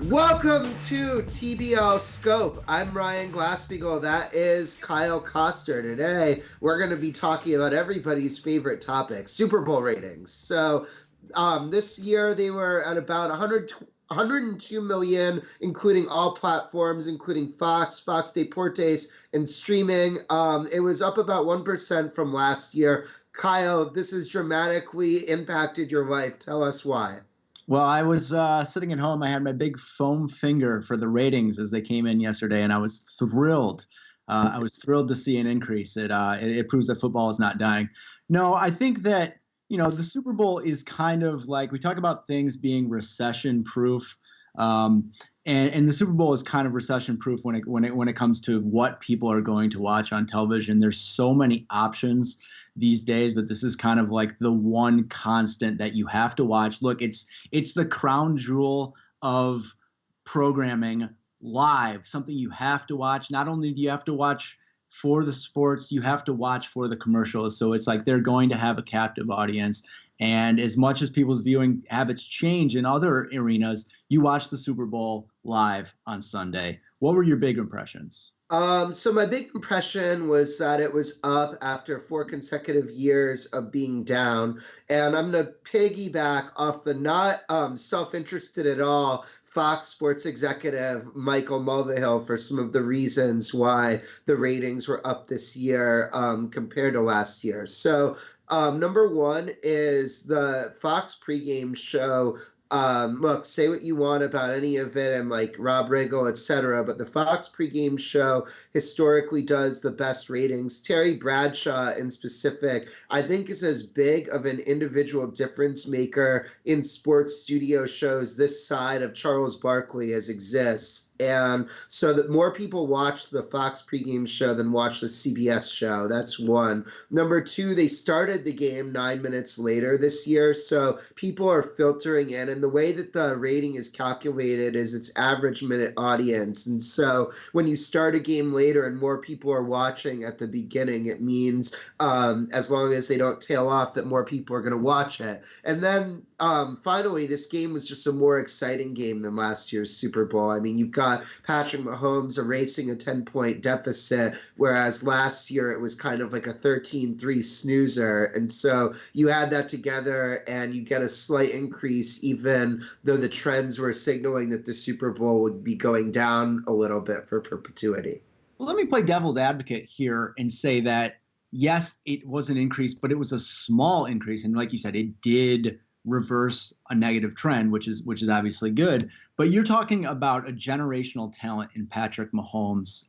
Welcome to TBL Scope. I'm Ryan Glassspiegel. That is Kyle Koster. Today, we're going to be talking about everybody's favorite topic, Super Bowl ratings. This year they were at about 102 million, including all platforms, including Fox Deportes, and streaming. It was up about 1% from last year. Kyle, this has dramatically impacted your life. Tell us why. Well, I was sitting at home. I had my big foam finger for the ratings as they came in yesterday, and I was thrilled. I was thrilled to see an increase. It proves that football is not dying. No, I think that the Super Bowl is kind of like, we talk about things being recession proof, and the Super Bowl is kind of recession proof when it comes to what people are going to watch on television. There's so many options these days, but this is kind of like the one constant that you have to watch. Look, it's the crown jewel of programming live, something you have to watch. Not only do you have to watch for the sports, you have to watch for the commercials. So it's like they're going to have a captive audience. And as much as people's viewing habits change in other arenas, you watch the Super Bowl live on Sunday. What were your big impressions? So my big impression was that it was up after 4 consecutive years of being down. And I'm going to piggyback off the not self-interested at all Fox Sports executive Michael Mulvihill for some of the reasons why the ratings were up this year compared to last year. So number one is the Fox pregame show. Look, say what you want about any of it and like Rob Riggle, etc., but the Fox pregame show historically does the best ratings. Terry Bradshaw in specific, I think, is as big of an individual difference maker in sports studio shows this side of Charles Barkley as exists. And so that more people watch the Fox pregame show than watch the CBS show. That's one. Number two, they started the game 9 minutes later this year, so people are filtering in. And the way that the rating is calculated is its average minute audience. And so when you start a game later and more people are watching at the beginning, it means as long as they don't tail off, that more people are going to watch it. And then finally, this game was just a more exciting game than last year's Super Bowl. I mean, you've got Patrick Mahomes erasing a 10-point deficit, whereas last year it was kind of like a 13-3 snoozer. And so you add that together and you get a slight increase, even though the trends were signaling that the Super Bowl would be going down a little bit for perpetuity. Well, let me play devil's advocate here and say that, yes, it was an increase, but it was a small increase. And like you said, it did reverse a negative trend, which is obviously good. But you're talking about a generational talent in Patrick Mahomes,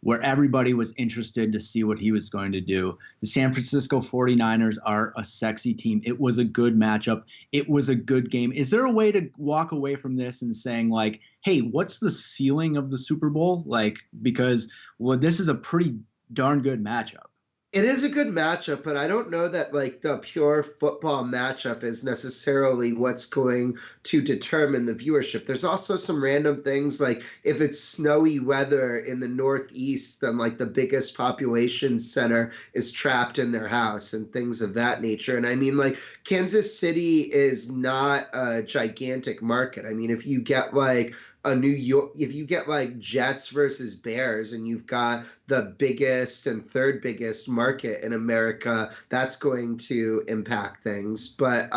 where everybody was interested to see what he was going to do. The San Francisco 49ers are a sexy team. It was a good matchup. It was a good game. Is there a way to walk away from this and saying, like, hey, what's the ceiling of the Super Bowl? Like, because, well, this is a pretty darn good matchup. It is a good matchup, but I don't know that like the pure football matchup is necessarily what's going to determine the viewership. There's also some random things like if it's snowy weather in the Northeast, then like the biggest population center is trapped in their house and things of that nature. And I mean, like Kansas City is not a gigantic market. I mean, if you get like if you get like Jets versus Bears and you've got the biggest and third biggest market in America, that's going to impact things. But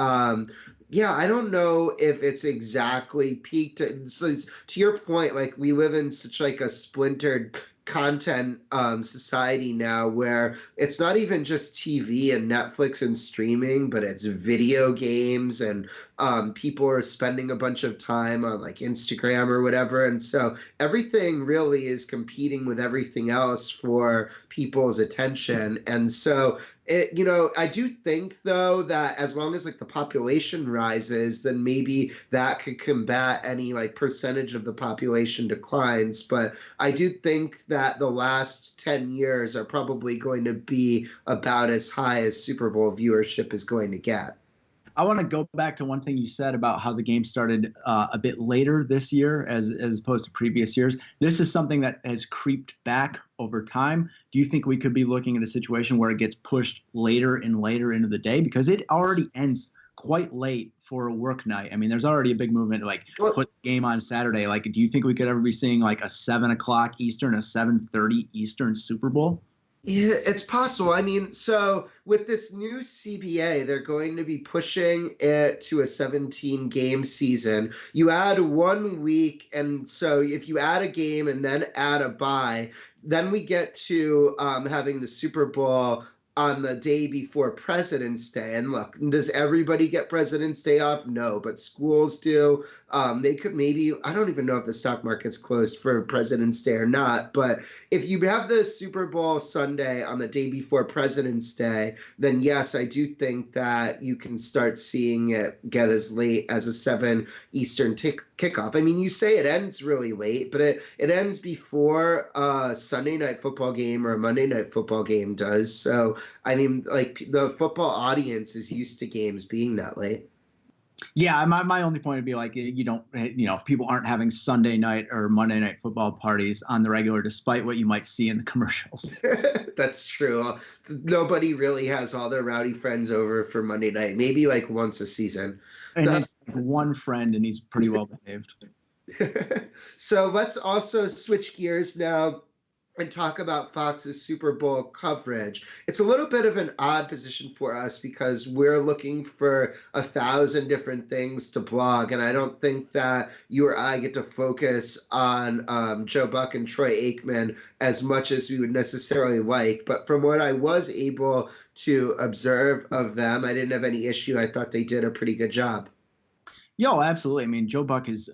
yeah, I don't know if it's exactly peaked. So to your point, like we live in such like a splintered content society now where it's not even just TV and Netflix and streaming, but it's video games and people are spending a bunch of time on like Instagram or whatever. And so everything really is competing with everything else for people's attention. And so I do think though that as long as like the population rises, then maybe that could combat any like percentage of the population declines. But I do think that the last 10 years are probably going to be about as high as Super Bowl viewership is going to get. I want to go back to one thing you said about how the game started a bit later this year as opposed to previous years. This is something that has creeped back over time. Do you think we could be looking at a situation where it gets pushed later and later into the day? Because it already ends quite late for a work night. I mean, there's already a big movement to like Well, put the game on Saturday. Like, do you think we could ever be seeing like a 7 o'clock Eastern, a 7:30 Eastern Super Bowl? yeah, it's possible. I mean, so with this new CBA, they're going to be pushing it to a 17 game season. You add 1 week, and so if you add a game and then add a bye, then we get to having the Super Bowl on the day before President's Day. And look, does everybody get President's Day off? No, but schools do. They could maybe, I don't even know if the stock market's closed for President's Day or not, but if you have the Super Bowl Sunday on the day before President's Day, then yes, I do think that you can start seeing it get as late as a 7 Eastern kickoff. I mean, you say it ends really late, but it ends before a Sunday night football game or a Monday night football game does. So, I mean, like the football audience is used to games being that late. Yeah, my only point would be like you don't, people aren't having Sunday night or Monday night football parties on the regular, despite what you might see in the commercials. That's true. Nobody really has all their rowdy friends over for Monday night. Maybe like once a season. And it's like one friend, and he's pretty well behaved. So let's also switch gears now and talk about Fox's Super Bowl coverage. It's a little bit of an odd position for us because we're looking for 1,000 different things to blog, and I don't think that you or I get to focus on Joe Buck and Troy Aikman as much as we would necessarily like. But from what I was able to observe of them, I didn't have any issue. I thought they did a pretty good job. Yo, absolutely. I mean, Joe Buck is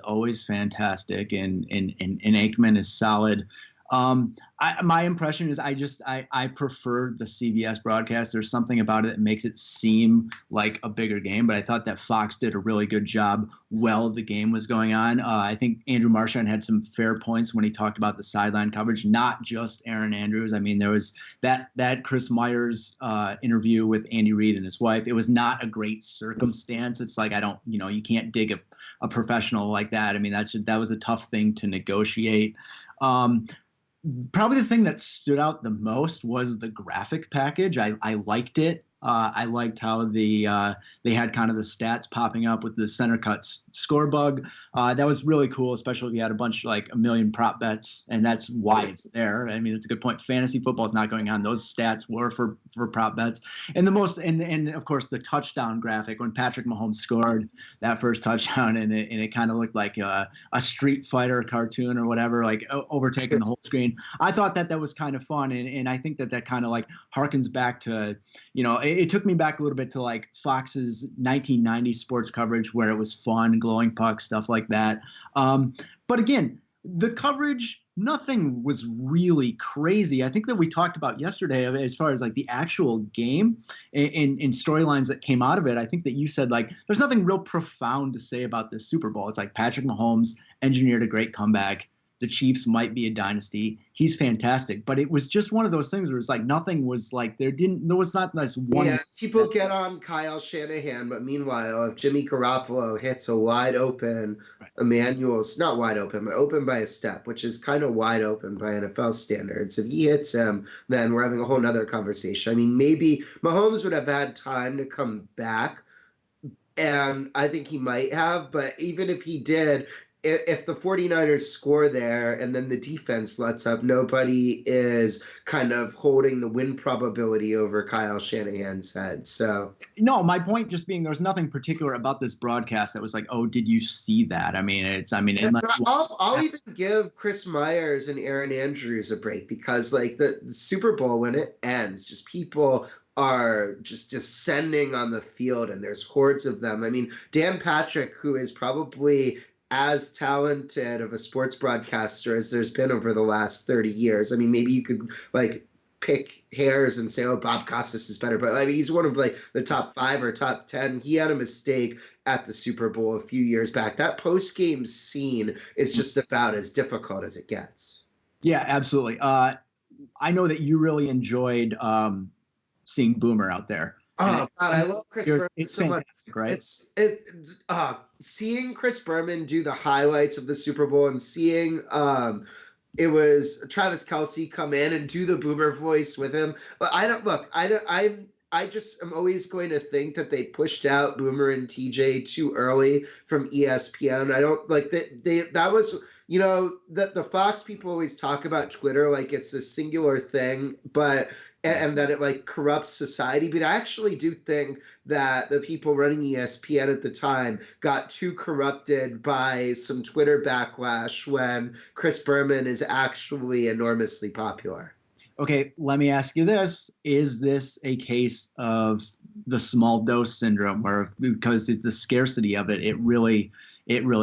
always fantastic, and Aikman is solid. My impression is I prefer the CBS broadcast. There's something about it that makes it seem like a bigger game, but I thought that Fox did a really good job while the game was going on. I think Andrew Marchand had some fair points when he talked about the sideline coverage, not just Aaron Andrews. I mean, there was that Chris Myers interview with Andy Reid and his wife. It was not a great circumstance. It's like, you can't dig a professional like that. I mean, that was a tough thing to negotiate. Probably the thing that stood out the most was the graphic package. I liked it. I liked how they had kind of the stats popping up with the center cut score bug. That was really cool, especially if you had a bunch, like a million prop bets, and that's why it's there. I mean, it's a good point. Fantasy football is not going on. Those stats were for prop bets. And and of course the touchdown graphic when Patrick Mahomes scored that first touchdown, and it kind of looked like a Street Fighter cartoon or whatever, like overtaking the whole screen. I thought that was kind of fun, and I think that kind of like harkens back to, it took me back a little bit to like Fox's 1990 sports coverage where it was fun, glowing pucks, stuff like that. But again, the coverage, nothing was really crazy. I think that we talked about yesterday as far as like the actual game and storylines that came out of it. I think that you said like there's nothing real profound to say about this Super Bowl. It's like Patrick Mahomes engineered a great comeback. The Chiefs might be a dynasty. He's fantastic, but it was just one of those things where it's like nothing was like there was not this one. Yeah, people get on Kyle Shanahan, but meanwhile, if Jimmy Garoppolo hits a wide open, Emmanuel's not wide open, but open by a step, which is kind of wide open by NFL standards. If he hits him, then we're having a whole nother conversation. I mean, maybe Mahomes would have had time to come back, and I think he might have, but even if he did, if the 49ers score there and then the defense lets up, nobody is kind of holding the win probability over Kyle Shanahan's head. So no, my point just being there's nothing particular about this broadcast that was like, oh, did you see that? I'll even give Chris Myers and Aaron Andrews a break because like the Super Bowl when it ends, just people are just descending on the field and there's hordes of them. I mean, Dan Patrick, who is probably as talented of a sports broadcaster as there's been over the last 30 years. I mean, maybe you could like pick hairs and say, oh, Bob Costas is better, but I mean, he's one of like the top 5 or top 10. He had a mistake at the Super Bowl a few years back. That post-game scene is just about as difficult as it gets. Yeah, absolutely. I know that you really enjoyed seeing Boomer out there. Oh God, I love Chris Berman so much. Right? Seeing Chris Berman do the highlights of the Super Bowl and seeing it was Travis Kelce come in and do the Boomer voice with him. But I'm I just am always going to think that they pushed out Boomer and TJ too early from ESPN. I don't like that that was, that the Fox people always talk about Twitter like it's a singular thing, but and that it like corrupts society. But I actually do think that the people running ESPN at the time got too corrupted by some Twitter backlash when Chris Berman is actually enormously popular. Okay, let me ask you this. Is this a case of the small dose syndrome where because it's the scarcity of it, it really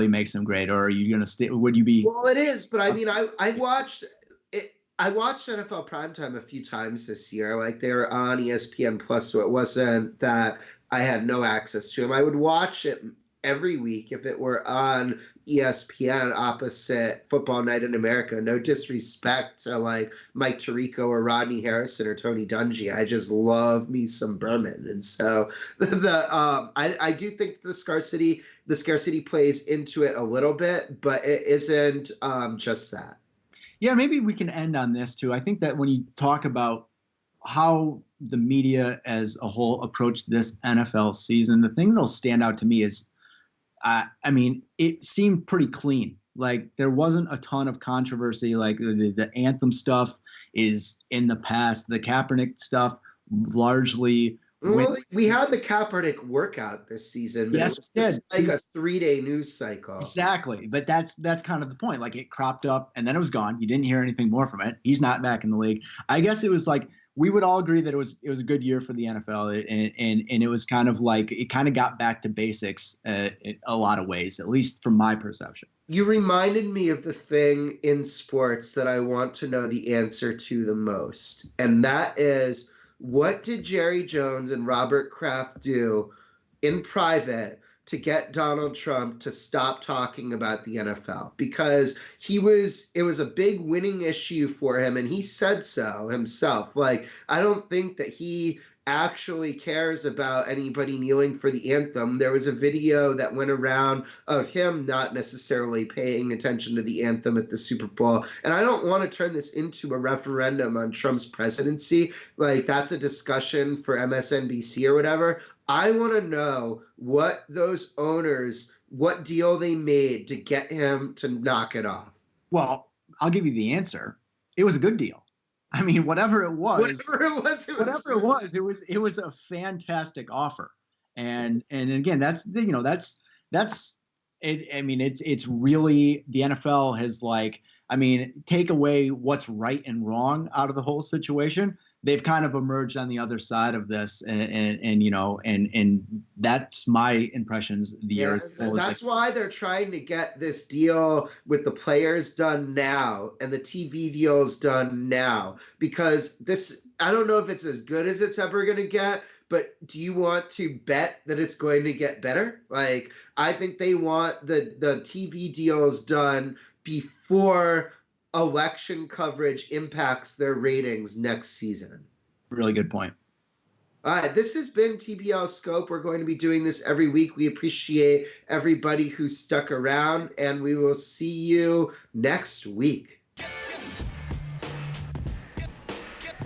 makes them great? Or are you going to stay? Would you be? Well, it is, but I mean, I watched it. I watched NFL Primetime a few times this year. Like they were on ESPN Plus, so it wasn't that I had no access to them. I would watch it every week if it were on ESPN opposite Football Night in America. No disrespect to like Mike Tirico or Rodney Harrison or Tony Dungy. I just love me some Berman, and so I do think the scarcity plays into it a little bit, but it isn't just that. Yeah, maybe we can end on this too. I think that when you talk about how the media as a whole approached this NFL season, the thing that'll stand out to me is, I mean, it seemed pretty clean. Like there wasn't a ton of controversy. Like the anthem stuff is in the past. The Kaepernick stuff largely. Well, we had the Kaepernick workout this season. But yes, it was like a 3-day news cycle. Exactly, but that's kind of the point. Like it cropped up and then it was gone. You didn't hear anything more from it. He's not back in the league. I guess it was like we would all agree that it was a good year for the NFL, and it was kind of like it kind of got back to basics in a lot of ways, at least from my perception. You reminded me of the thing in sports that I want to know the answer to the most, and that is, what did Jerry Jones and Robert Kraft do in private to get Donald Trump to stop talking about the NFL? Because it was a big winning issue for him, and he said so himself. Like, I don't think that he actually cares about anybody kneeling for the anthem. There was a video that went around of him not necessarily paying attention to the anthem at the Super Bowl. And I don't want to turn this into a referendum on Trump's presidency. Like that's a discussion for MSNBC or whatever. I want to know what those owners, what deal they made to get him to knock it off. Well, I'll give you the answer. It was a good deal. I mean, whatever it was, it was a fantastic offer. And again, that's it. I mean, it's really, the NFL has like, I mean, take away what's right and wrong out of the whole situation. They've kind of emerged on the other side of this, and that's my impressions. That's why they're trying to get this deal with the players done now and the TV deals done now, because this, I don't know if it's as good as it's ever going to get, but do you want to bet that it's going to get better? Like, I think they want the TV deals done before election coverage impacts their ratings next season. Really good point. All right, this has been TBL Scope. We're going to be doing this every week. We appreciate everybody who stuck around, and we will see you next week.